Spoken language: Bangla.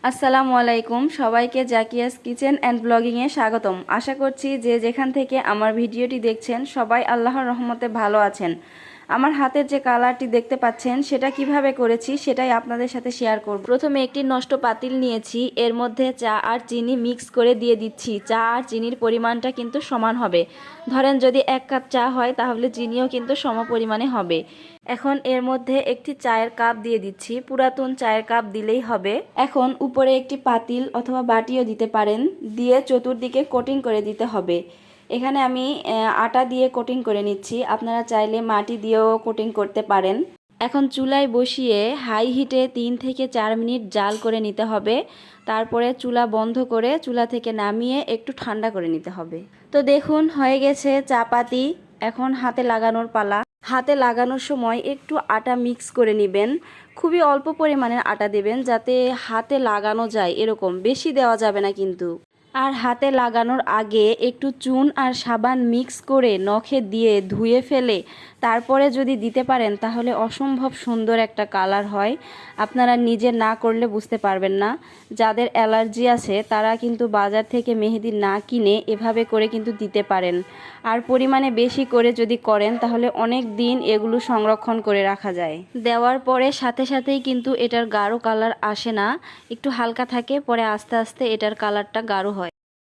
আসসালামু আলাইকুম, সবাইকে জাকিয়াস কিচেন অ্যান্ড ব্লগিংয়ে স্বাগতম। আশা করছি যে যেখান থেকে আমার ভিডিওটি দেখছেন সবাই আল্লাহর রহমতে ভালো আছেন। আমার হাতের যে কালারটি দেখতে পাচ্ছেন সেটা কিভাবে করেছি সেটাই আপনাদের সাথে শেয়ার করব। প্রথমে একটি নষ্ট পাতিল নিয়েছি, এর মধ্যে চা আর চিনি মিক্স করে দিয়ে দিচ্ছি। চা আর চিনির পরিমাণটা কিন্তু সমান হবে। ধরেন যদি 1 কাপ চা হয় তাহলে চিনিও কিন্তু সম পরিমাণে হবে। এখন এর মধ্যে একটি চায়ের কাপ দিয়ে দিচ্ছি, পুরাতন চায়ের কাপ দিলেই হবে। এখন উপরে একটি পাতিল অথবা বাটিও দিতে পারেন, দিয়ে চতুর্দিকে কোটিং করে দিতে হবে। এখানে আমি আটা দিয়ে কোটিং করে নিচ্ছি, আপনারা চাইলে মাটি দিয়েও কোটিং করতে পারেন। এখন চুলায় বসিয়ে হাই হিটে 3 থেকে 4 মিনিট জাল করে নিতে হবে। তারপরে চুলা বন্ধ করে চুলা থেকে নামিয়ে একটু ঠান্ডা করে নিতে হবে। তো দেখুন হয়ে গেছে চাপাতি। এখন হাতে লাগানোর পালা। হাতে লাগানোর সময় একটু আটা মিক্স করে নেবেন, খুবই অল্প পরিমাণের আটা দেবেন যাতে হাতে লাগানো যায়, এরকম বেশি দেওয়া যাবে না কিন্তু। আর হাতে লাগানোর আগে একটু চুন আর সাবান মিক্স করে নখে দিয়ে ধুয়ে ফেলে তারপরে যদি দিতে পারেন তাহলে অসম্ভব সুন্দর একটা কালার হয়। আপনারা নিজে না করলে বুঝতে পারবেন না। যাদের অ্যালার্জি আছে তারা কিন্তু বাজার থেকে মেহেদি না কিনে এভাবে করে কিন্তু দিতে পারেন। আর পরিমাণে বেশি করে যদি করেন তাহলে অনেক দিন এগুলো সংরক্ষণ করে রাখা যায়। দেওয়ার পরে সাথে সাথেই কিন্তু এটার গাঢ় কালার আসে না, একটু হালকা থাকে, পরে আস্তে আস্তে এটার কালারটা গাঢ় হয়।